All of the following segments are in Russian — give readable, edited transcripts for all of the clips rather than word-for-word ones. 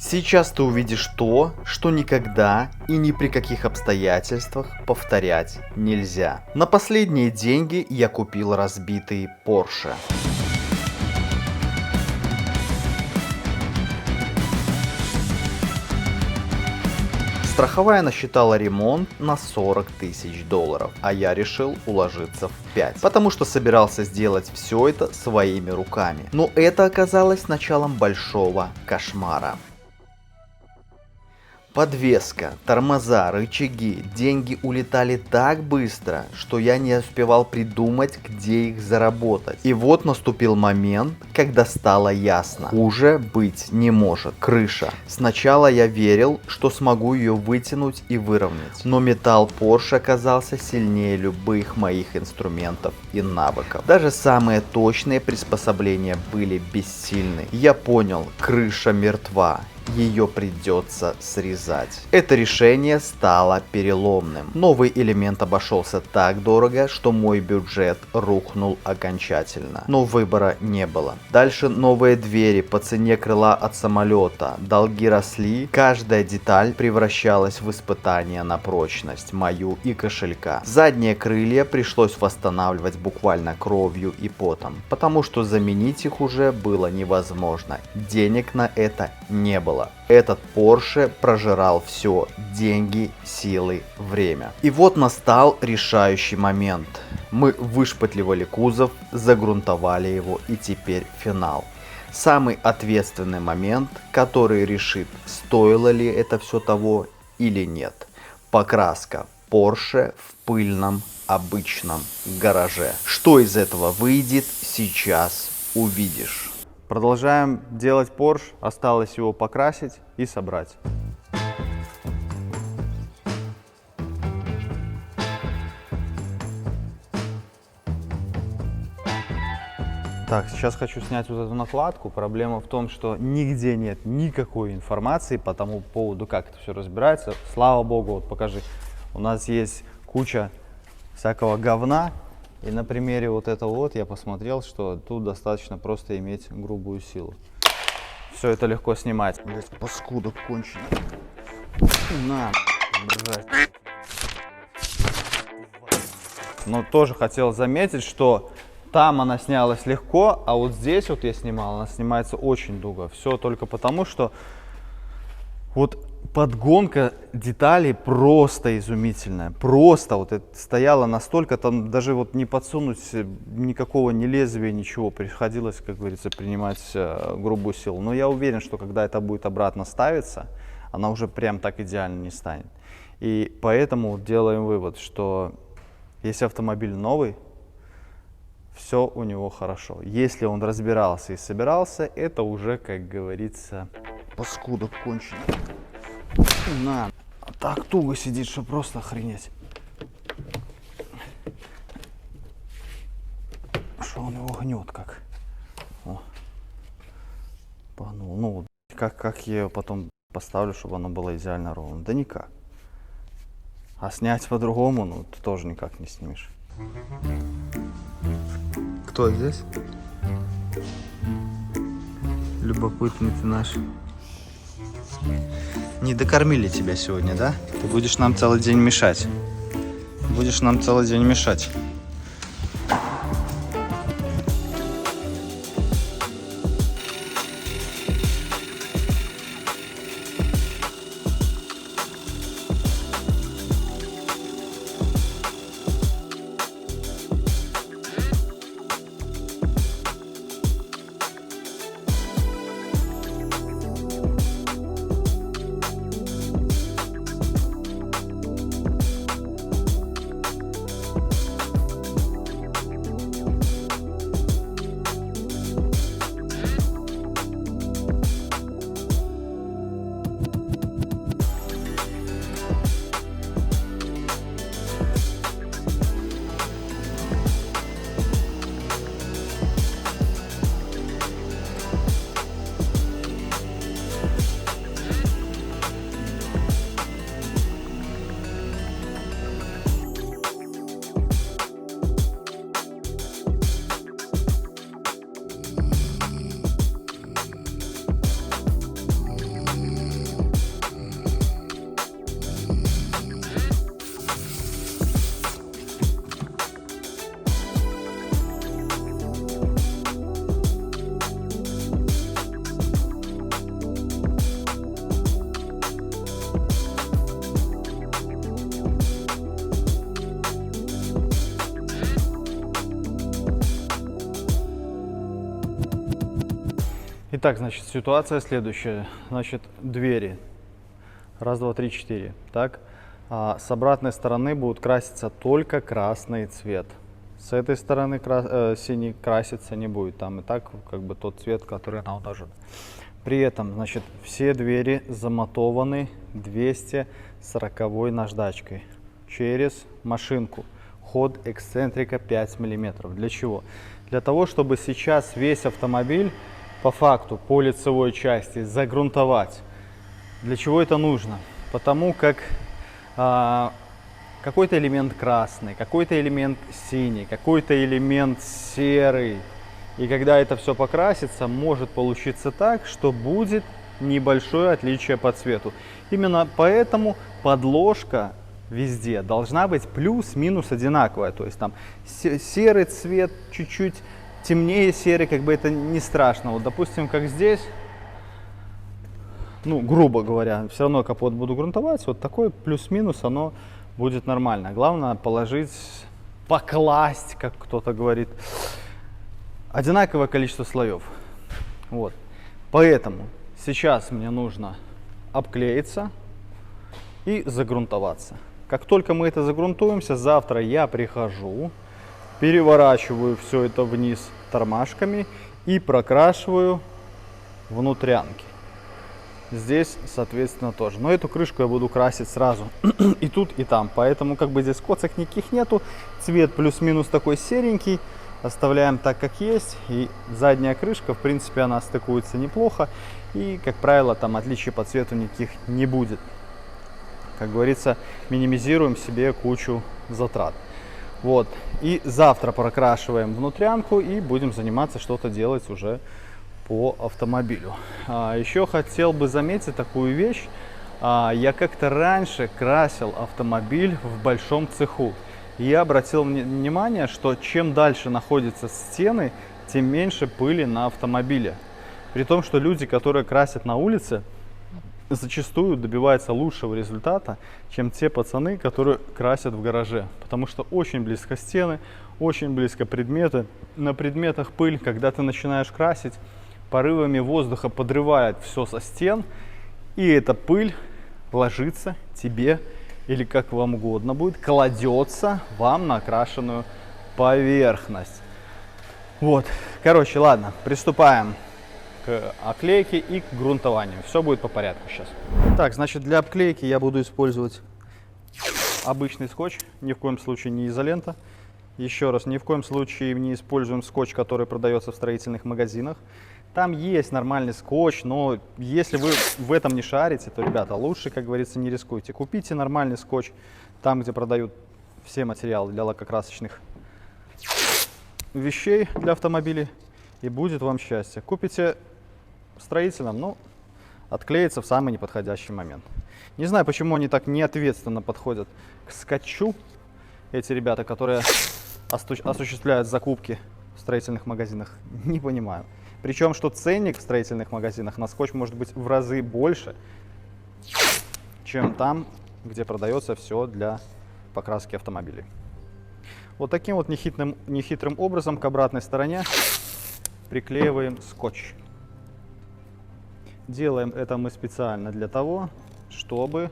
Сейчас ты увидишь то, что никогда и ни при каких обстоятельствах повторять нельзя. На последние деньги я купил разбитый Porsche. Страховая насчитала ремонт на 40 тысяч долларов, а я решил уложиться в 5, потому что собирался сделать все это своими руками. Но это оказалось началом большого кошмара. Подвеска, тормоза, рычаги, деньги улетали так быстро, что я не успевал придумать, где их заработать. И вот наступил момент, когда стало ясно: хуже быть не может. Крыша. Сначала я верил, что смогу ее вытянуть и выровнять, но металл Porsche оказался сильнее любых моих инструментов и навыков. Даже самые точные приспособления были бессильны. Я понял: крыша мертва. Ее придется срезать. Это решение стало переломным. Новый элемент обошелся так дорого, что мой бюджет рухнул окончательно. Но выбора не было. Дальше новые двери по цене крыла от самолета. Долги росли. Каждая деталь превращалась в испытание на прочность, мою и кошелька. Задние крылья пришлось восстанавливать буквально кровью и потом, потому что заменить их уже было невозможно. Денег на это не было. Этот Porsche прожирал все: деньги, силы, время. И вот настал решающий момент. Мы вышпатливали кузов, загрунтовали его, и теперь финал. Самый ответственный момент, который решит, стоило ли это все того или нет. Покраска Porsche в пыльном обычном гараже. Что из этого выйдет, сейчас увидишь. Продолжаем делать Porsche, осталось его покрасить и собрать. Так, сейчас хочу снять вот эту накладку. Проблема в том, что нигде нет никакой информации по тому поводу, как это все разбирается. Слава богу, вот покажи, у нас есть куча всякого говна. И на примере вот этого вот я посмотрел, что тут достаточно просто иметь грубую силу. Все это легко снимать. Блять, паскуда конченый. На, блядь. Но тоже хотел заметить, что там она снялась легко, а вот здесь вот я снимал, она снимается очень туго. Все только потому, что вот подгонка деталей просто изумительная. Просто вот это стояло настолько, там даже вот не подсунуть никакого ни лезвия, ничего. Приходилось, как говорится, принимать грубую силу. Но я уверен, что когда это будет обратно ставиться, она уже прям так идеально не станет. И поэтому делаем вывод, что если автомобиль новый, все у него хорошо. Если он разбирался и собирался, это уже, как говорится, паскуда конченый. На, так туго сидит, что просто охренеть. Что он его гнет как. О. Погнул. Ну, как я ее потом поставлю, чтобы она была идеально ровно? Да никак. А снять по-другому, ну, ты тоже никак не снимешь. Кто здесь? Любопытный ты наш. Не докормили тебя сегодня, да? Ты будешь нам целый день мешать. Будешь нам целый день мешать. Итак, значит, ситуация следующая. Значит, двери. Раз, два, три, четыре. Так. С обратной стороны будут краситься только красный цвет. С этой стороны синий краситься не будет. Там и так как бы тот цвет, который нам нужен. При этом, значит, все двери замотованы 240 наждачкой через машинку. Ход эксцентрика 5 мм. Для чего? Для того, чтобы сейчас весь автомобиль по факту, по лицевой части загрунтовать. Для чего это нужно? Потому как какой-то элемент красный, какой-то элемент синий, какой-то элемент серый. И когда это все покрасится, может получиться так, что будет небольшое отличие по цвету. Именно поэтому подложка везде должна быть плюс-минус одинаковая. То есть там серый цвет чуть-чуть темнее серый, как бы это не страшно. Вот допустим, как здесь, ну, грубо говоря, все равно капот буду грунтовать, вот такой плюс-минус оно будет нормально. Главное положить, покласть, как кто-то говорит, одинаковое количество слоев. Вот. Поэтому сейчас мне нужно обклеиться и загрунтоваться. Как только мы это загрунтуемся, завтра я прихожу, переворачиваю все это вниз тормашками и прокрашиваю внутрянки. Здесь, соответственно, тоже. Но эту крышку я буду красить сразу и тут, и там. Поэтому как бы здесь коцок никаких нету. Цвет плюс-минус такой серенький. Оставляем так, как есть. И задняя крышка, в принципе, она стыкуется неплохо. И, как правило, там отличий по цвету никаких не будет. Как говорится, минимизируем себе кучу затрат. Вот. И завтра прокрашиваем внутрянку и будем заниматься, что-то делать уже по автомобилю. Еще хотел бы заметить такую вещь. Я как-то раньше красил автомобиль в большом цеху. И я обратил внимание, что чем дальше находятся стены, тем меньше пыли на автомобиле. При том, что люди, которые красят на улице, зачастую добиваются лучшего результата, чем те пацаны, которые красят в гараже. Потому что очень близко стены, очень близко предметы. На предметах пыль, когда ты начинаешь красить, порывами воздуха подрывает все со стен, и эта пыль ложится тебе, или как вам угодно будет, кладется вам на окрашенную поверхность. Вот, короче, ладно, приступаем к оклейке и к грунтованию. Все будет по порядку сейчас. Так, значит, для обклейки я буду использовать обычный скотч, ни в коем случае не изолента. Еще раз, ни в коем случае не используем скотч, который продается в строительных магазинах. Там есть нормальный скотч, но если вы в этом не шарите, то, ребята, лучше, как говорится, не рискуйте. Купите нормальный скотч там, где продают все материалы для лакокрасочных вещей для автомобилей, и будет вам счастье. Купите строительным, ну, отклеится в самый неподходящий момент. Не знаю, почему они так неответственно подходят к скотчу, эти ребята, которые осуществляют закупки в строительных магазинах, не понимаю. Причем, что ценник в строительных магазинах на скотч может быть в разы больше, чем там, где продается все для покраски автомобилей. Вот таким вот нехитрым образом к обратной стороне приклеиваем скотч. Делаем это мы специально для того, чтобы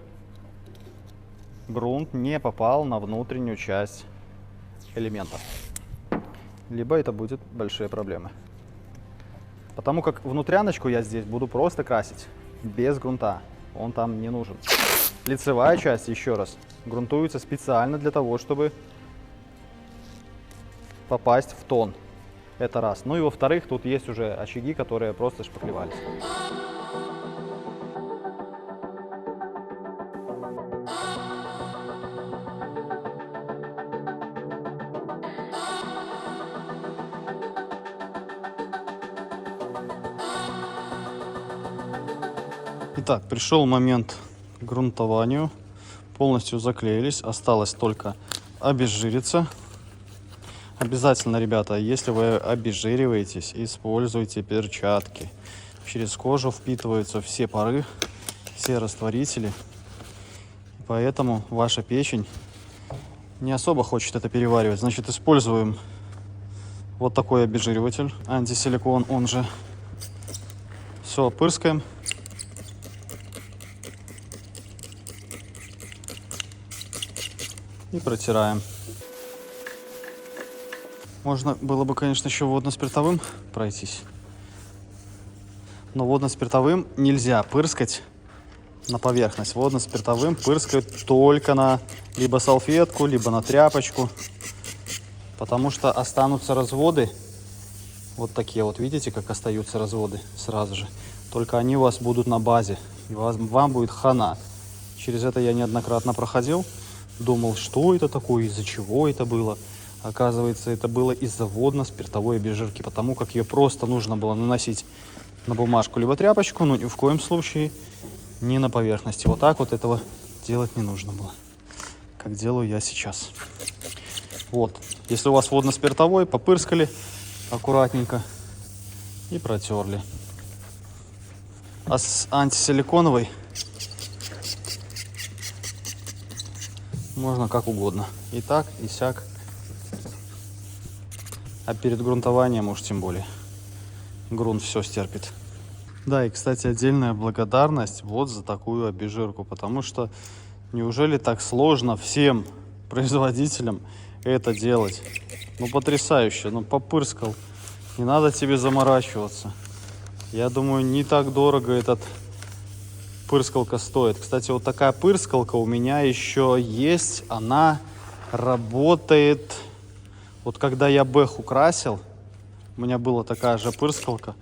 грунт не попал на внутреннюю часть элемента. Либо это будет большие проблемы. Потому как внутряночку я здесь буду просто красить без грунта. Он там не нужен. Лицевая часть, еще раз, грунтуется специально для того, чтобы попасть в тон. Это раз. Ну и во-вторых, тут есть уже очаги, которые просто шпаклевались. Итак, пришел момент к грунтованию. Полностью заклеились. Осталось только обезжириться. Обязательно, ребята, если вы обезжириваетесь, используйте перчатки. Через кожу впитываются все пары, все растворители. Поэтому ваша печень не особо хочет это переваривать. Значит, используем вот такой обезжириватель, антисиликон, он же Все, пырскаем. И протираем. Можно было бы, конечно, еще водно-спиртовым пройтись. Но водно-спиртовым нельзя пырскать на поверхность. Водно-спиртовым пырскают только на либо салфетку, либо на тряпочку. Потому что останутся разводы. Вот такие вот, видите, как остаются разводы сразу же. Только они у вас будут на базе. И вам будет хана. Через это я неоднократно проходил. Думал, что это такое, из-за чего это было. Оказывается, это было из-за водно-спиртовой обезжирки. Потому как ее просто нужно было наносить на бумажку либо тряпочку. Но ни в коем случае не на поверхности. Вот так вот этого делать не нужно было. Как делаю я сейчас. Вот. Если у вас водно-спиртовой, попырскали аккуратненько и протерли. А с антисиликоновой можно как угодно. И так, и сяк. А перед грунтованием уж тем более. Грунт все стерпит. Да, и, кстати, отдельная благодарность вот за такую обезжирку. Потому что неужели так сложно всем производителям это делать? Ну, потрясающе. Ну, попырскал. Не надо тебе заморачиваться. Я думаю, не так дорого этот пырскалка стоит. Кстати, вот такая пырскалка у меня еще есть. Она работает. Вот когда я бэху красил, у меня была такая же пырскалка.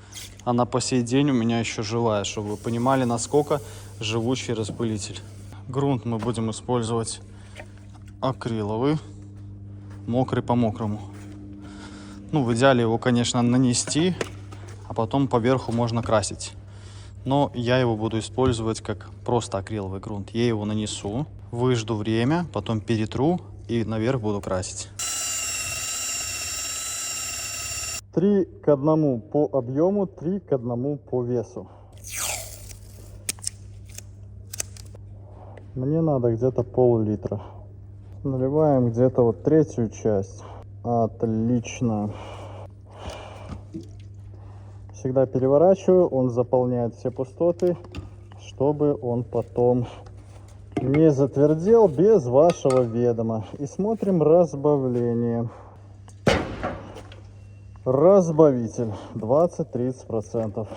Она по сей день у меня еще живая, чтобы вы понимали, насколько живучий распылитель. Грунт мы будем использовать акриловый. Мокрый по мокрому. Ну, в идеале его, конечно, нанести, а потом поверху можно красить. Но я его буду использовать как просто акриловый грунт. Я его нанесу, выжду время, потом перетру и наверх буду красить. 3:1 по объему, 3:1 по весу. Мне надо где-то пол-литра. Наливаем где-то вот третью часть. Отлично. Всегда переворачиваю, он заполняет все пустоты, чтобы он потом не затвердел без вашего ведома. И смотрим разбавление. Разбавитель 20-30%.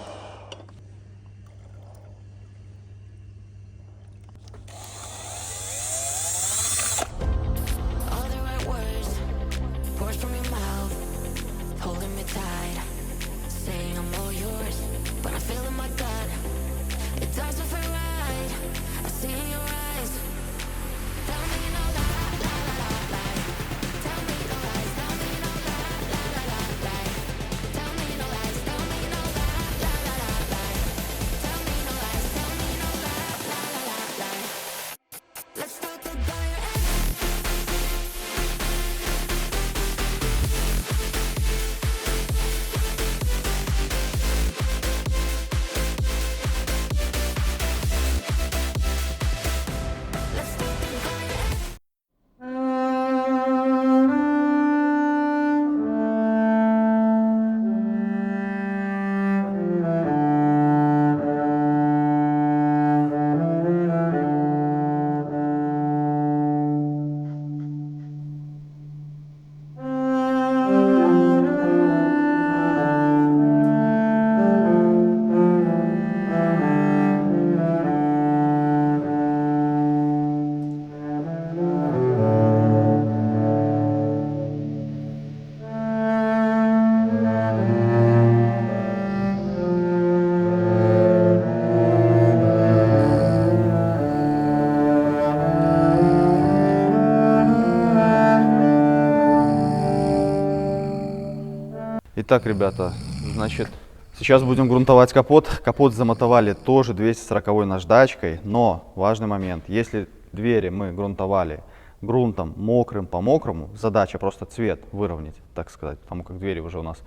Итак, ребята, значит, сейчас будем грунтовать капот. Капот замотовали тоже 240 наждачкой, но важный момент, если двери мы грунтовали грунтом мокрым по мокрому, задача просто цвет выровнять, так сказать, потому как двери уже у нас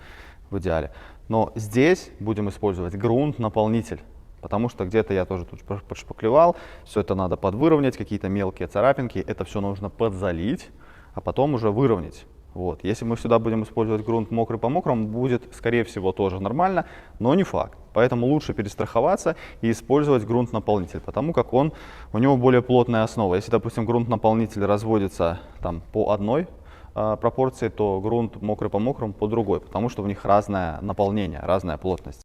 в идеале. Но здесь будем использовать грунт-наполнитель, потому что где-то я тоже тут подшпаклевал, все это надо подвыровнять, какие-то мелкие царапинки, это все нужно подзалить, а потом уже выровнять. Вот. Если мы сюда будем использовать грунт мокрый по мокрому, будет, скорее всего, тоже нормально, но не факт. Поэтому лучше перестраховаться и использовать грунт-наполнитель, потому как у него более плотная основа. Если, допустим, грунт-наполнитель разводится там, по одной пропорции, то грунт мокрый по мокрому по другой, потому что у них разное наполнение, разная плотность.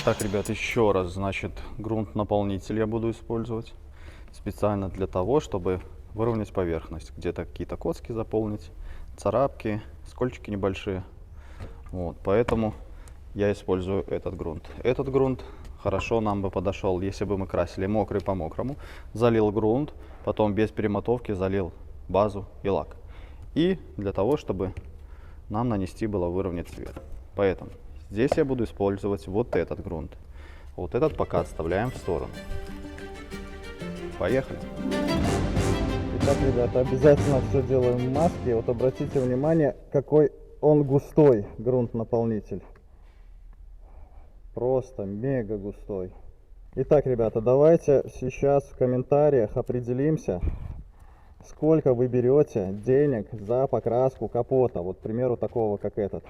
Так, ребят, еще раз, значит, грунт-наполнитель я буду использовать специально для того, чтобы выровнять поверхность. Где-то какие-то коцки заполнить, царапки, скольчики небольшие. Вот, поэтому я использую этот грунт. Этот грунт хорошо нам бы подошел, если бы мы красили мокрый по мокрому. Залил грунт, потом без перемотовки залил базу и лак. И для того, чтобы нам нанести было выровнять цвет. Поэтому здесь я буду использовать вот этот грунт. Вот этот пока отставляем в сторону. Поехали. Итак, ребята, обязательно все делаем в маске. Вот обратите внимание, какой он густой, грунт-наполнитель. Просто мега густой. Итак, ребята, давайте сейчас в комментариях определимся, сколько вы берете денег за покраску капота. Вот, к примеру, такого, как этот.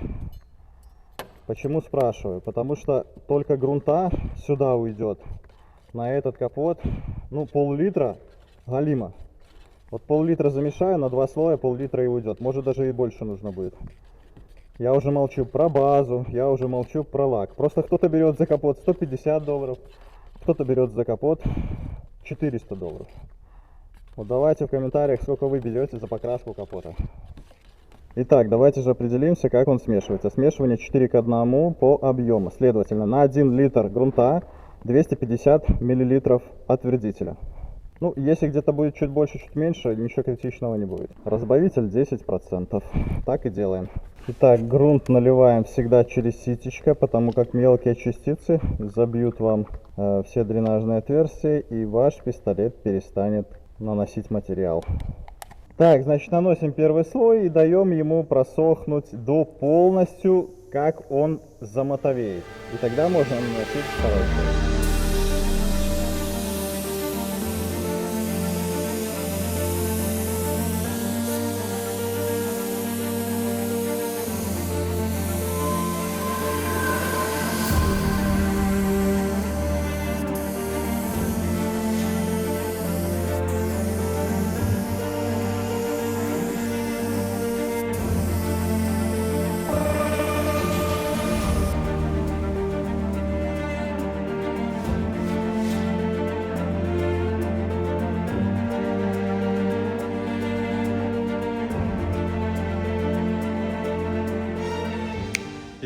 Почему спрашиваю? Потому что только грунта сюда уйдет. На этот капот, ну, пол-литра галима. Вот пол-литра замешаю, на 2 слоя пол-литра и уйдет. Может, даже и больше нужно будет. Я уже молчу про базу, я уже молчу про лак. Просто кто-то берет за капот $150, кто-то берет за капот $400. Вот давайте в комментариях, сколько вы берете за покраску капота. Итак, давайте же определимся, как он смешивается. Смешивание 4 к 1 по объему. Следовательно, на 1 литр грунта 250 мл отвердителя. Ну, если где-то будет чуть больше, чуть меньше, ничего критичного не будет. Разбавитель 10%. Так и делаем. Итак, грунт наливаем всегда через ситечко, потому как мелкие частицы забьют вам все дренажные отверстия, и ваш пистолет перестанет наносить материал. Так, значит, наносим первый слой и даем ему просохнуть до полностью, как он замотовеет. И тогда можно наносить второй слой.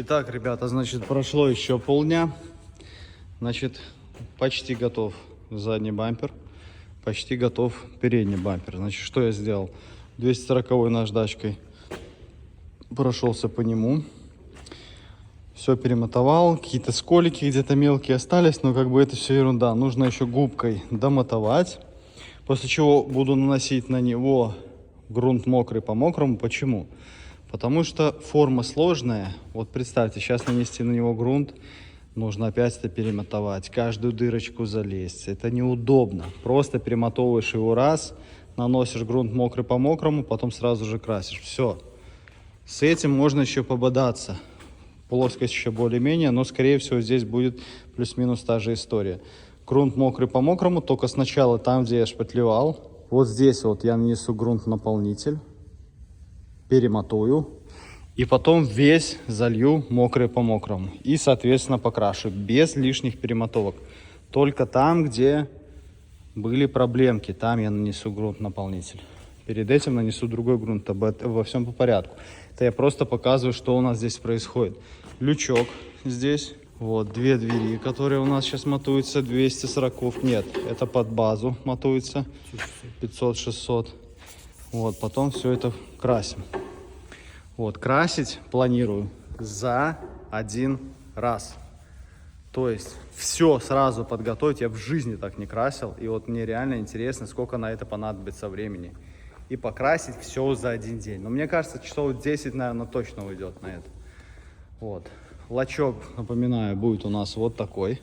Итак, ребята, значит, прошло еще полдня. Значит, почти готов задний бампер, почти готов передний бампер. Значит, что я сделал? 240-й наждачкой прошелся по нему. Все перемотовал. Какие-то сколики где-то мелкие остались, но как бы это все ерунда. Нужно еще губкой домотовать. После чего буду наносить на него грунт мокрый по мокрому. Почему? Потому что форма сложная. Вот представьте, сейчас нанести на него грунт, нужно опять это перемотовать, каждую дырочку залезть. Это неудобно. Просто перемотовываешь его раз, наносишь грунт мокрый по мокрому, потом сразу же красишь. Все. С этим можно еще пободаться. Плоскость еще более-менее, но скорее всего здесь будет плюс-минус та же история. Грунт мокрый по мокрому, только сначала там, где я шпатлевал. Вот здесь вот я нанесу грунт-наполнитель. Перемотую и потом весь залью мокрый по мокрому и соответственно покрашу без лишних перемотовок, только там, где были проблемки, там я нанесу грунт наполнитель. Перед этим нанесу другой грунт, во всем по порядку. Это я просто показываю, что у нас здесь происходит. Лючок здесь, вот 2 двери, которые у нас сейчас мотуются, 240, нет, это под базу мотуется, 500-600. Вот, потом все это красим. Вот, красить планирую за один раз. То есть все сразу подготовить, я в жизни так не красил. И вот мне реально интересно, сколько на это понадобится времени. И покрасить все за один день. Но мне кажется, часов 10, наверное, точно уйдет на это. Вот. Лачок, напоминаю, будет у нас вот такой.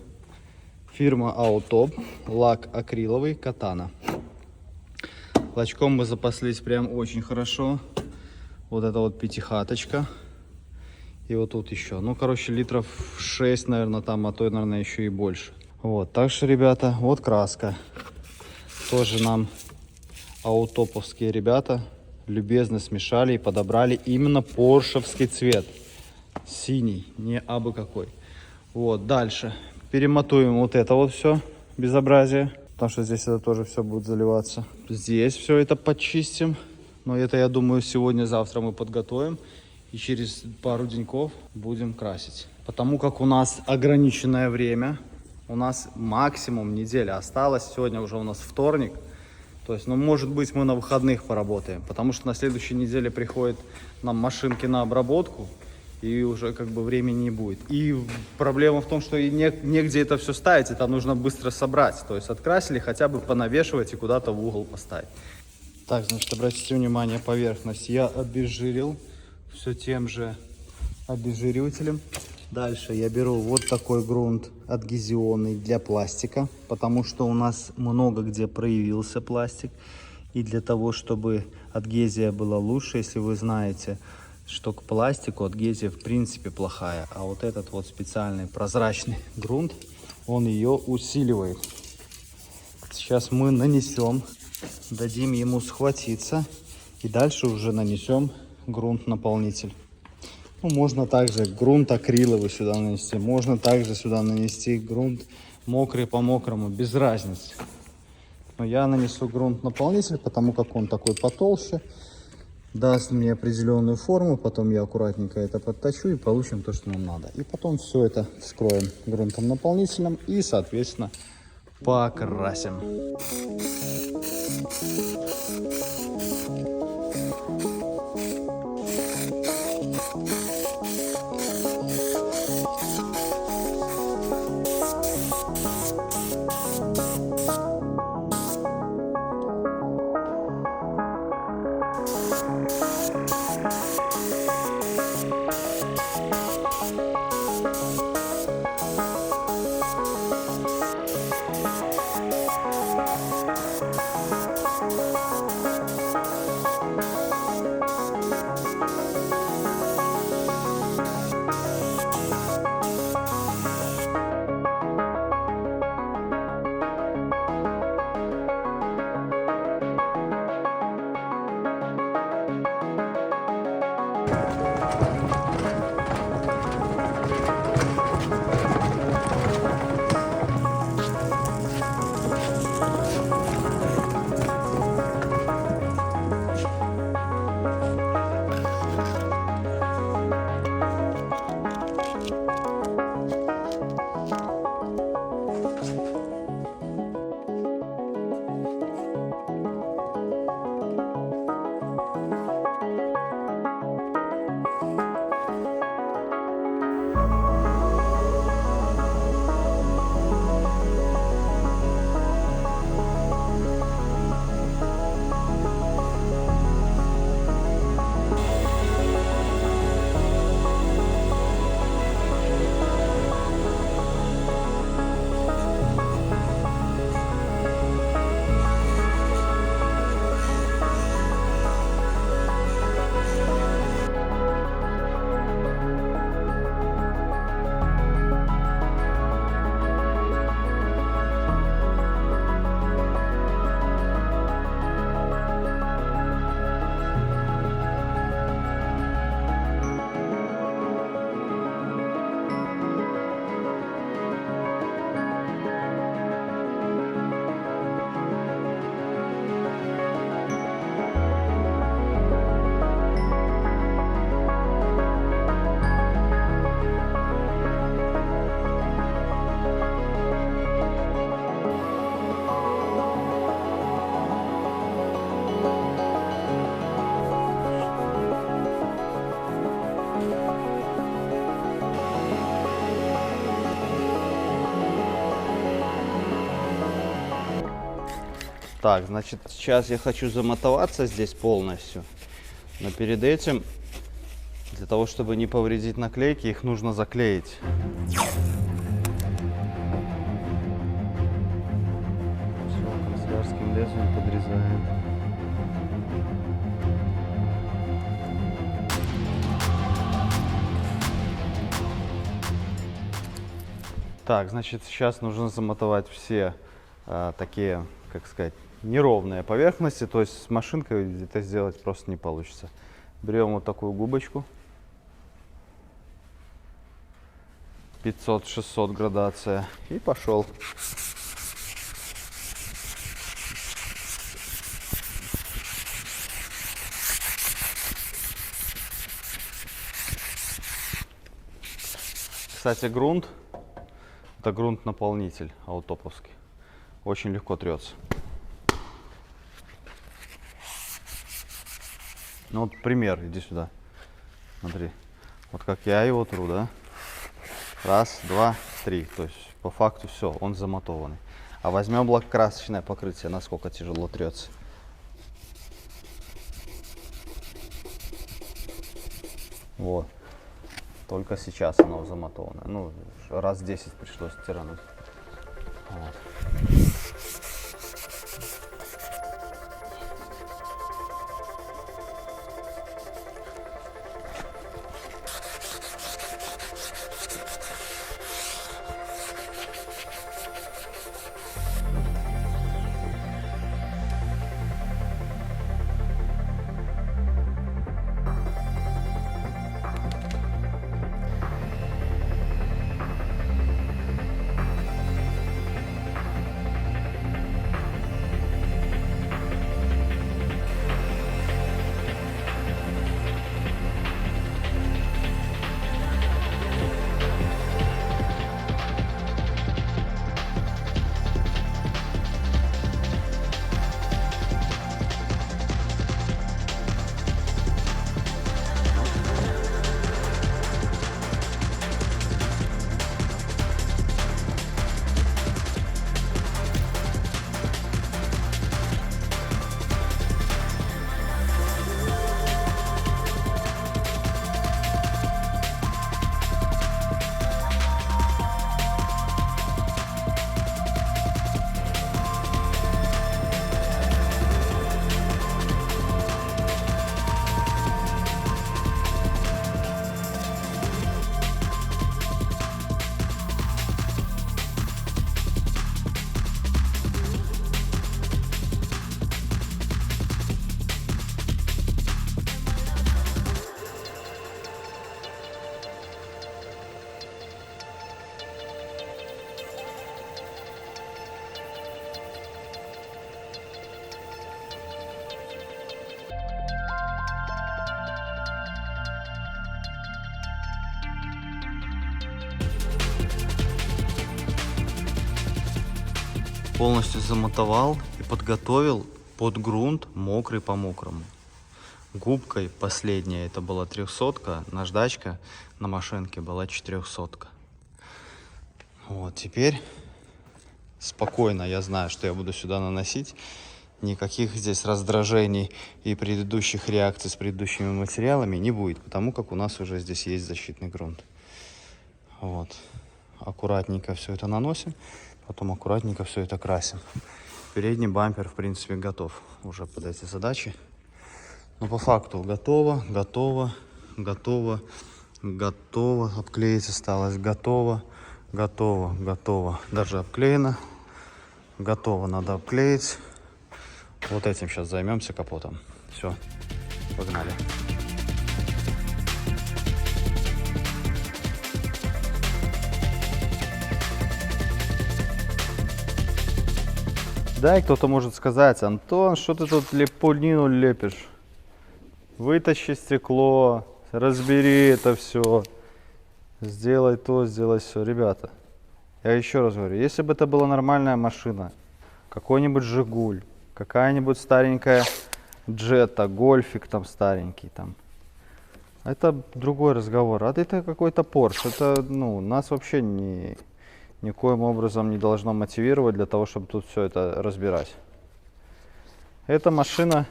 Фирма Аутоп. Лак акриловый, катана. Лачком мы запаслись прям очень хорошо. Вот это вот пятихаточка. И вот тут еще. Ну, короче, литров 6, наверное, там, а то, наверное, еще и больше. Вот. Так что, ребята, вот краска. Тоже нам аутоповские ребята любезно смешали и подобрали именно поршевский цвет. Синий, не абы какой. Вот, дальше. Перемотуем вот это вот все безобразие. Потому что здесь это тоже все будет заливаться. Здесь все это почистим. Но это, я думаю, сегодня-завтра мы подготовим. И через пару деньков будем красить. Потому как у нас ограниченное время. У нас максимум неделя осталась. Сегодня уже у нас вторник. То есть, ну, может быть, мы на выходных поработаем. Потому что на следующей неделе приходят нам машинки на обработку. И уже как бы времени не будет. И проблема в том, что и негде это все ставить. Это нужно быстро собрать. То есть открасили, хотя бы понавешивать и куда-то в угол поставить. Так, значит, обратите внимание, поверхность я обезжирил. Все тем же обезжиривателем. Дальше я беру вот такой грунт адгезионный для пластика. Потому что у нас много где проявился пластик. И для того, чтобы адгезия была лучше, если вы знаете, что к пластику адгезия в принципе плохая. А вот этот вот специальный прозрачный грунт, он ее усиливает. Сейчас мы нанесем, дадим ему схватиться. И дальше уже нанесем грунт-наполнитель. Ну, можно также грунт акриловый сюда нанести. Можно также сюда нанести грунт мокрый по мокрому, без разницы. Но я нанесу грунт-наполнитель, потому как он такой потолще. Даст мне определенную форму, потом я аккуратненько это подточу и получим то, что нам надо. И потом все это вскроем грунтом наполнителем и, соответственно, покрасим. Так, значит, сейчас я хочу замотоваться здесь полностью. Но перед этим, для того, чтобы не повредить наклейки, их нужно заклеить. Все, канцелярским лезвием подрезаем. Так, значит, сейчас нужно замотовать все такие, как сказать, неровные поверхности, то есть с машинкой это сделать просто не получится. Берем вот такую губочку, 500-600 градация, и пошел. Кстати, грунт, это грунт-наполнитель аутоповский, очень легко трется. Ну вот пример, иди сюда, смотри, вот как я его тру, да, раз, два, три, то есть по факту все, он замотованный. А возьмем лакокрасочное покрытие, насколько тяжело трется. Вот, только сейчас оно замотованное, ну раз 10 пришлось тирануть. Вот. Полностью замотовал и подготовил под грунт мокрый по мокрому. Губкой последняя это была 300-ка, наждачка на машинке была 400-ка. Вот, теперь спокойно я знаю, что я буду сюда наносить. Никаких здесь раздражений и предыдущих реакций с предыдущими материалами не будет, потому как у нас уже здесь есть защитный грунт. Вот. Аккуратненько все это наносим, потом аккуратненько все это красим. Передний бампер, в принципе, готов уже под эти задачи. Но по факту готово, готово, готово, готово. Обклеить осталось, готово, готово, готово. Даже обклеено. Готово, надо обклеить. Вот этим сейчас займемся капотом. Все, погнали. Да, и кто-то может сказать: Антон, что ты тут лепунину лепишь? Вытащи стекло, разбери это все, сделай то, сделай все. Ребята, я еще раз говорю, если бы это была нормальная машина, какой-нибудь Жигуль, какая-нибудь старенькая Джетта, Гольфик там старенький там, это другой разговор. А это какой-то Порш, это, ну, нас вообще никоим образом не должно мотивировать для того, чтобы тут все это разбирать. эта машина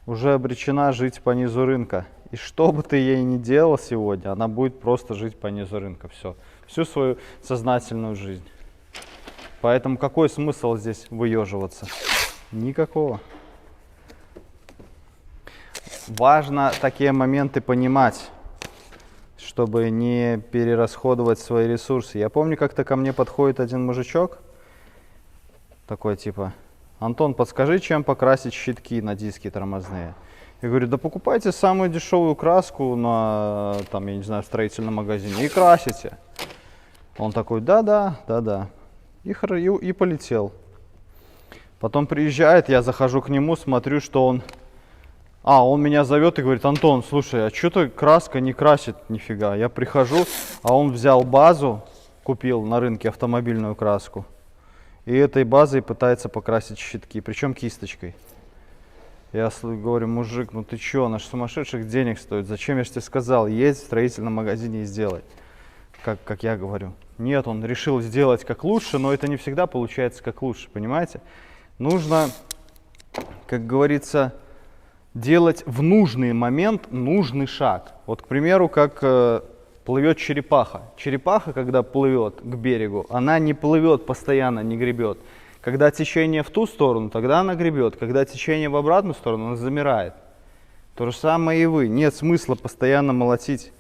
уже обречена жить по низу рынка. И что бы ты ей ни делал сегодня, она будет просто жить по низу рынка. Все. Всю свою сознательную жизнь. Поэтому какой смысл здесь выеживаться? Никакого. Важно такие моменты понимать, чтобы не перерасходовать свои ресурсы. Я помню, как-то ко мне подходит один мужичок, такой типа: Антон, подскажи, чем покрасить щитки на диски тормозные. Я говорю: да покупайте самую дешевую краску на, там, я не знаю, в строительном магазине и красите. Он такой: да. И полетел. Потом приезжает, я захожу к нему, смотрю, что он... Он меня зовет и говорит: Антон, слушай, а что-то краска не красит нифига. Я прихожу, а он взял базу, купил на рынке автомобильную краску. И этой базой пытается покрасить щитки, причем кисточкой. Я говорю: мужик, ну ты чё, она ж сумасшедших денег стоит. Зачем я же тебе сказал, едь в строительном магазине и сделай, как я говорю. Нет, он решил сделать как лучше, но это не всегда получается как лучше, понимаете? Нужно, как говорится, делать в нужный момент нужный шаг. Вот, к примеру, как плывет черепаха. Черепаха, когда плывет к берегу, она не плывет постоянно, не гребет. Когда течение в ту сторону, тогда она гребет. Когда течение в обратную сторону, она замирает. То же самое и вы. Нет смысла постоянно молотить.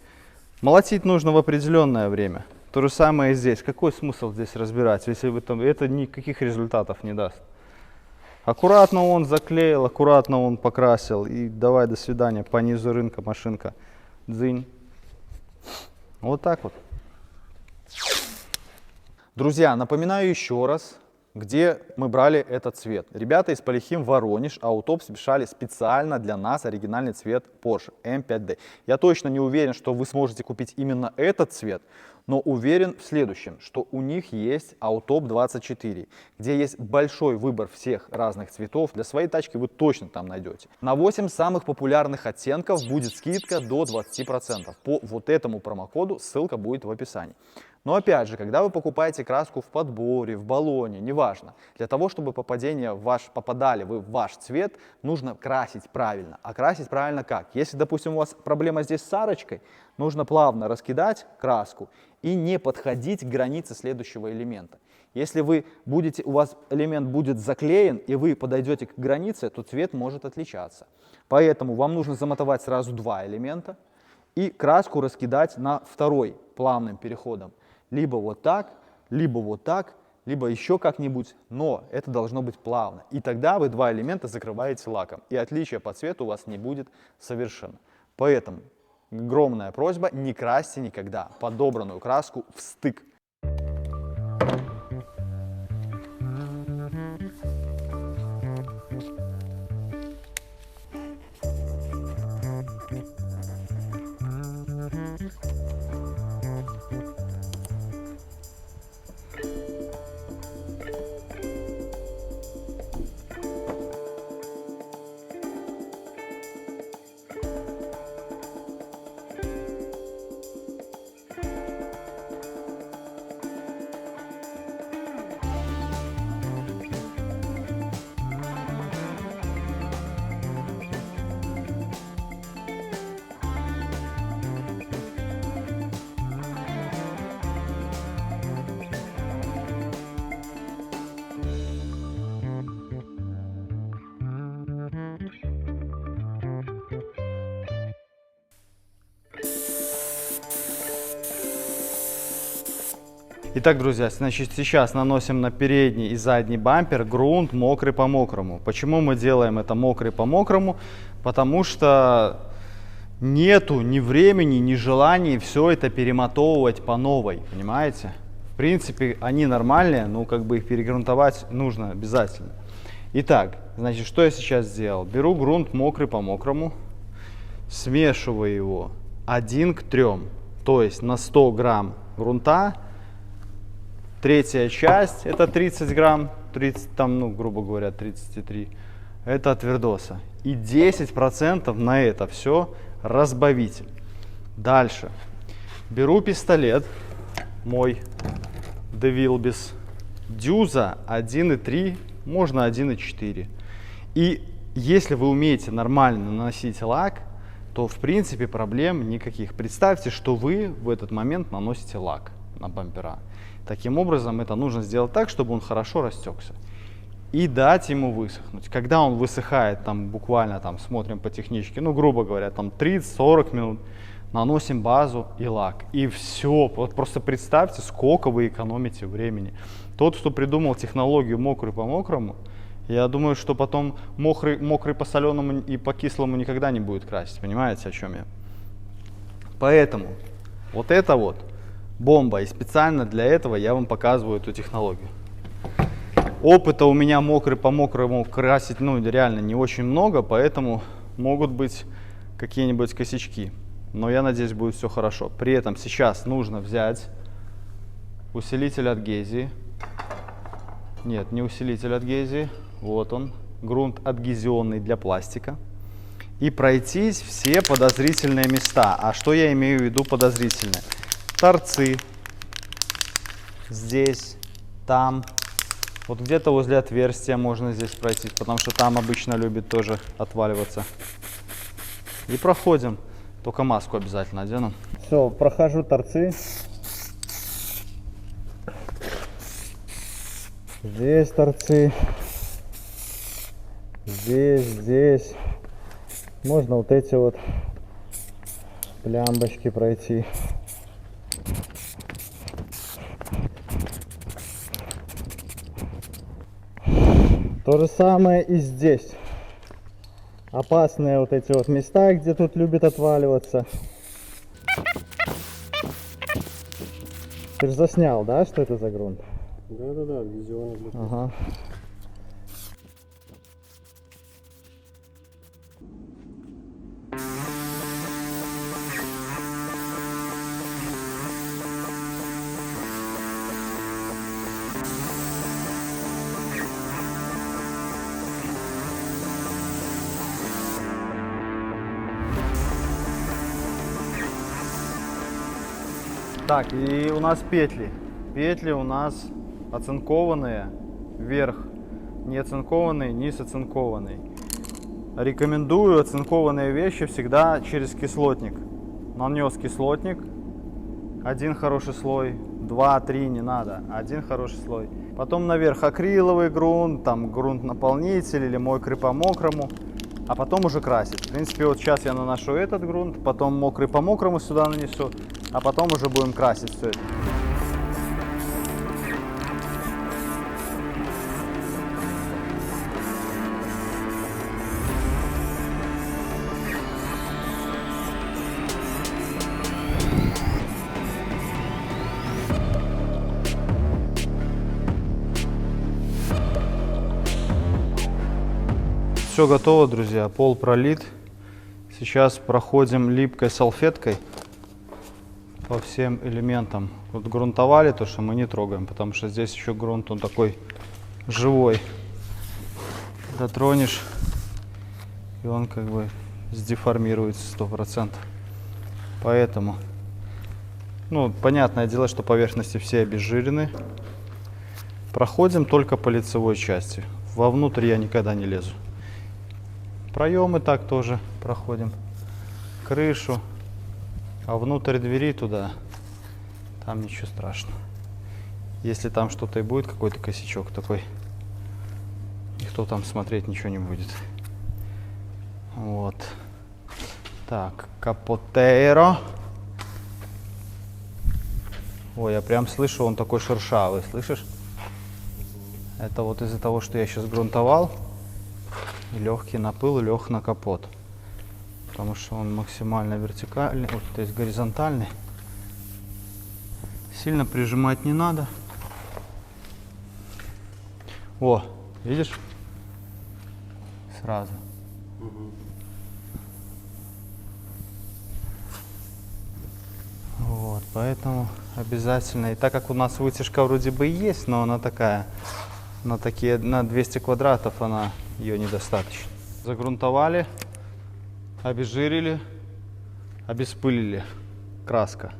Молотить нужно в определенное время. То же самое и здесь. Какой смысл здесь разбирать, если вы там, это никаких результатов не даст. Аккуратно он заклеил, аккуратно он покрасил. И давай, до свидания, по низу рынка машинка. Дзынь. Вот так вот. Друзья, напоминаю еще раз, где мы брали этот цвет. Ребята из Полихим Воронеж Аутоп смешали специально для нас оригинальный цвет Porsche M5D. Я точно не уверен, что вы сможете купить именно этот цвет, но уверен в следующем, что у них есть Аутоп 24, где есть большой выбор всех разных цветов. Для своей тачки вы точно там найдете. На 8 самых популярных оттенков будет скидка до 20%. По вот этому промокоду ссылка будет в описании. Но опять же, когда вы покупаете краску в подборе, в баллоне, неважно, для того, чтобы попадали вы в ваш цвет, нужно красить правильно. А красить правильно как? Если, допустим, у вас проблема здесь с арочкой, нужно плавно раскидать краску и не подходить к границе следующего элемента. Если у вас элемент будет заклеен, и вы подойдете к границе, то цвет может отличаться. Поэтому вам нужно замотовать сразу два элемента и краску раскидать на второй плавным переходом. Либо вот так, либо еще как-нибудь, но это должно быть плавно. И тогда вы два элемента закрываете лаком, и отличия по цвету у вас не будет совершенно. Поэтому огромная просьба: не красьте никогда подобранную краску в стык. Итак, друзья, значит, сейчас наносим на передний и задний бампер грунт мокрый по мокрому. Почему мы делаем это мокрый по мокрому? Потому что нету ни времени, ни желания все это перемотовывать по новой, понимаете? В принципе, они нормальные, но как бы их перегрунтовать нужно обязательно. Итак, значит, что я сейчас сделал? Беру грунт мокрый по мокрому, смешиваю его 1 к 3, то есть на 100 грамм грунта. Третья часть, это 30 грамм, 30, там, ну, грубо говоря, 33, это твердоса. И 10% на это все разбавитель. Дальше. Беру пистолет, мой DeWilbis, дюза 1,3, можно 1,4. И если вы умеете нормально наносить лак, то в принципе проблем никаких. Представьте, что вы в этот момент наносите лак на бампера. Таким образом, это нужно сделать так, чтобы он хорошо растекся. И дать ему высохнуть. Когда он высыхает, там буквально там смотрим по техничке, ну грубо говоря, там 30-40 минут, наносим базу и лак. И все. Вот просто представьте, сколько вы экономите времени. Тот, кто придумал технологию мокрый по мокрому, я думаю, что потом мокрый по соленому и по кислому никогда не будет красить. Понимаете, о чем я? Поэтому вот это вот бомба. И специально для этого я вам показываю эту технологию. Опыта у меня мокрый по мокрому красить, ну, реально не очень много, поэтому могут быть какие-нибудь косячки. Но я надеюсь, будет все хорошо. При этом сейчас нужно взять усилитель адгезии. Нет, не усилитель адгезии. Вот он, грунт адгезионный для пластика. И пройтись все подозрительные места. А что я имею в виду подозрительные? Торцы. Здесь, там. Вот где-то возле отверстия можно здесь пройтись, потому что там обычно любит тоже отваливаться. И проходим. Только маску обязательно одену. Все, прохожу торцы. Здесь торцы. Здесь. Можно вот эти вот плямбочки пройти. То же самое и здесь. Опасные вот эти вот места, где тут любит отваливаться. Ты же заснял, да, что это за грунт? Да, визионный. Ага. Так, и у нас петли. Петли у нас оцинкованные, вверх не оцинкованный, низ оцинкованный. Рекомендую оцинкованные вещи всегда через кислотник. Нанес кислотник, один хороший слой, 2-3 не надо, один хороший слой. Потом наверх акриловый грунт, там грунт-наполнитель или мокрый по мокрому, а потом уже красить. В принципе, вот сейчас я наношу этот грунт, потом мокрый по мокрому сюда нанесу, а потом уже будем красить все это. Все готово, друзья, пол пролит. Сейчас проходим липкой салфеткой по всем элементам. Вот грунтовали то, что мы не трогаем, потому что здесь еще грунт, он такой живой. Дотронешь, и он как бы сдеформируется 100%. Поэтому, ну, понятное дело, что поверхности все обезжирены. Проходим только по лицевой части. Вовнутрь я никогда не лезу. Проемы так тоже проходим. Крышу. А внутрь двери туда, там ничего страшного. Если там что-то и будет, какой-то косячок такой, никто там смотреть ничего не будет. Вот. Так, капотейро. Ой, я прям слышу, он такой шершавый, слышишь? Это вот из-за того, что я сейчас грунтовал. И легкий напыл лег на капот. Потому что он максимально вертикальный, вот, то есть горизонтальный. Сильно прижимать не надо. О, видишь? Сразу. Вот, поэтому обязательно. И так как у нас вытяжка вроде бы и есть, но она такая, на 200 квадратов ее недостаточно. Загрунтовали, обезжирили, обеспылили. Краска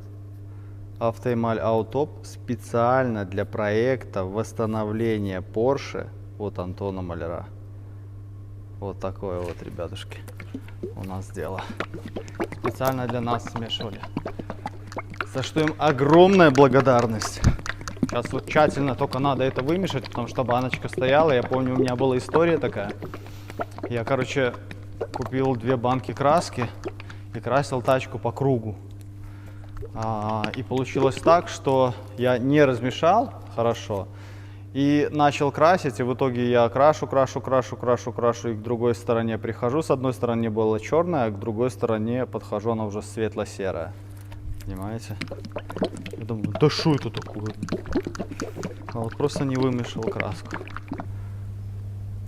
Автоэмаль Аутоп специально для проекта восстановления Porsche от Антона Маляра. Вот такое вот, ребятушки, у нас дело. Специально для нас смешивали. За что им огромная благодарность. Сейчас вот тщательно только надо это вымешать, потому что баночка стояла. Я помню, у меня была история такая. Я, короче, купил 2 банки краски и красил тачку по кругу. И получилось так, что я не размешал хорошо и начал красить, и в итоге я крашу, и к другой стороне прихожу. С одной стороны была черная, а к другой стороне подхожу, она уже светло-серая. Понимаете? Я думаю, да что это такое? А вот просто не вымешал краску.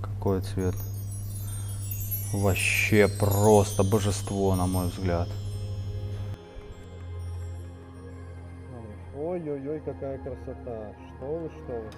Какой цвет? Вообще просто божество, на мой взгляд. Ой-ой-ой, какая красота. Что вы, что вы.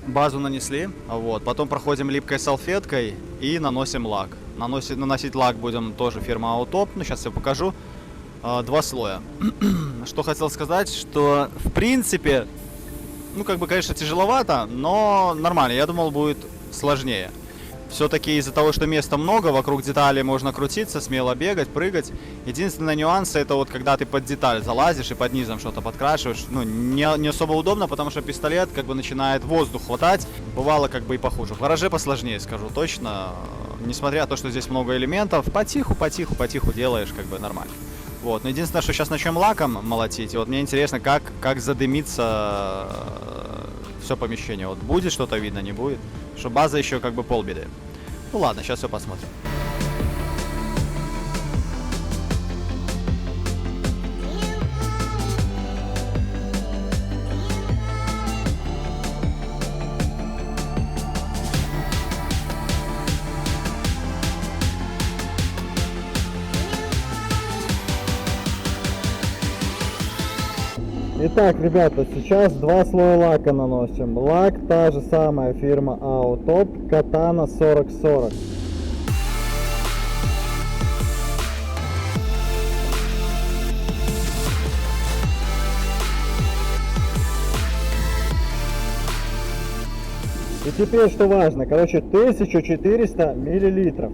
Базу нанесли, вот, потом проходим липкой салфеткой и наносим лак. Наносить лак будем тоже фирма Autop, ну сейчас я покажу. 2 слоя. Что хотел сказать, что в принципе, ну как бы, конечно, тяжеловато, но нормально. Я думал, будет сложнее. Все-таки из-за того, что места много, вокруг деталей можно крутиться, смело бегать, прыгать. Единственный нюанс — это вот когда ты под деталь залазишь и под низом что-то подкрашиваешь. Ну, не особо удобно, потому что пистолет как бы начинает воздух хватать. Бывало как бы и похуже. В гараже посложнее, скажу точно. Несмотря на то, что здесь много элементов, потиху делаешь, как бы нормально. Вот. Но единственное, что сейчас начнем лаком молотить. И вот мне интересно, как задымится все помещение. Вот будет что-то видно, не будет. Что база еще как бы полбеды. Ну ладно, сейчас все посмотрим. Итак, ребята, сейчас 2 слоя лака наносим. Лак та же самая фирма Autop, Katana 4040. теперь что важно, короче, 1400 миллилитров.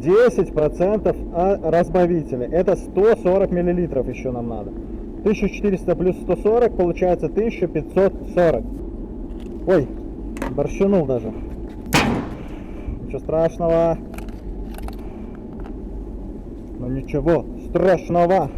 10% разбавителя. Это 140 миллилитров еще нам надо. 1400 плюс 140 получается 1540. Ой, борщанул даже. Ничего страшного. Ну ничего страшного.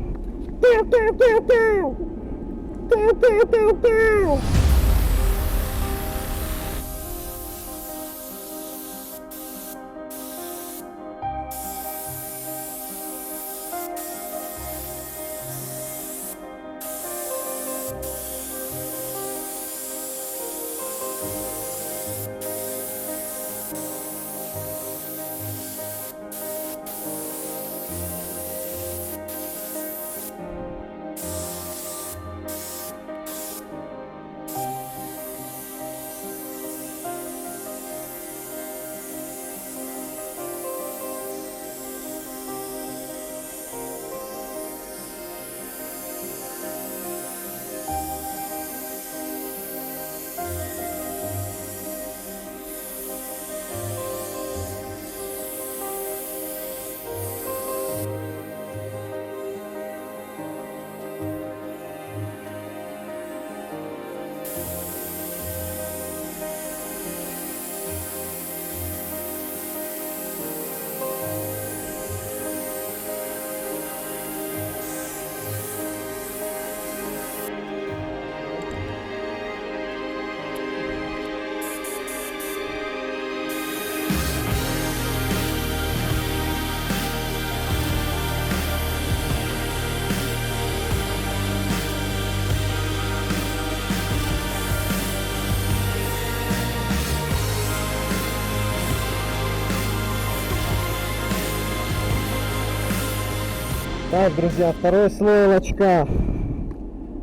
Так, друзья, второй слой лачка.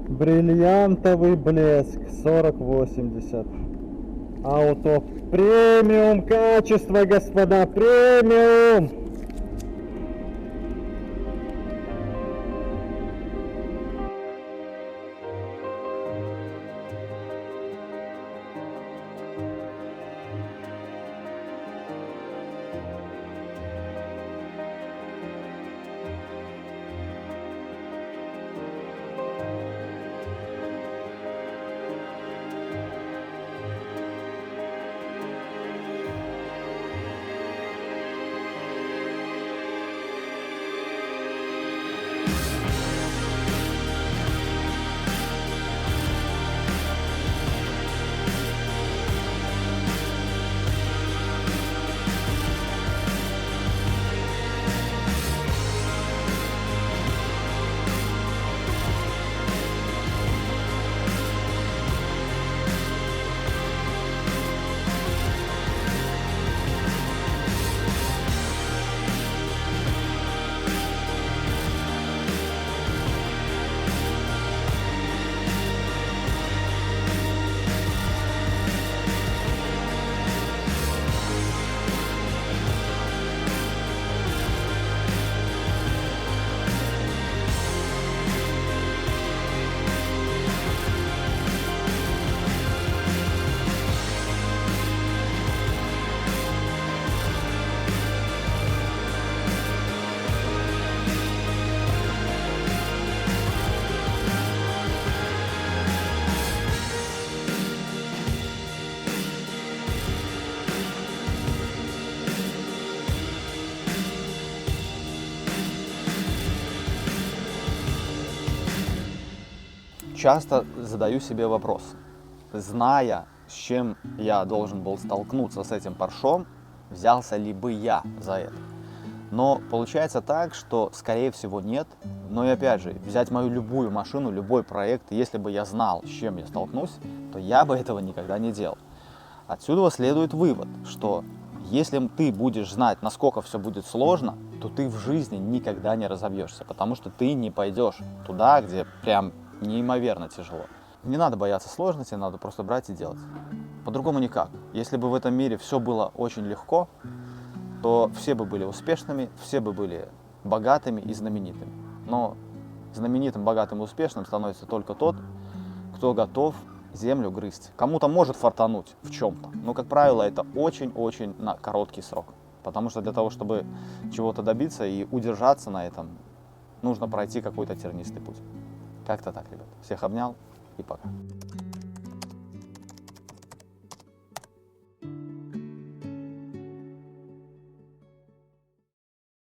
Бриллиантовый блеск 4080. Ауто премиум качество, господа, премиум. Часто задаю себе вопрос, зная, с чем я должен был столкнуться с этим Поршом, взялся ли бы я за это. Но получается так, что скорее всего нет. Но и опять же, взять мою любую машину, любой проект, если бы я знал, с чем я столкнусь, то я бы этого никогда не делал. Отсюда следует вывод, что если ты будешь знать, насколько все будет сложно, то ты в жизни никогда не разобьешься, потому что ты не пойдешь туда, где прям неимоверно тяжело. Не надо бояться сложностей, надо просто брать и делать. По-другому никак. Если бы в этом мире все было очень легко, то все бы были успешными, все бы были богатыми и знаменитыми. Но знаменитым, богатым и успешным становится только тот, кто готов землю грызть. Кому-то может фартануть в чем-то, но, как правило, это очень-очень на короткий срок. Потому что для того, чтобы чего-то добиться и удержаться на этом, нужно пройти какой-то тернистый путь. Как-то так, ребят. Всех обнял и пока.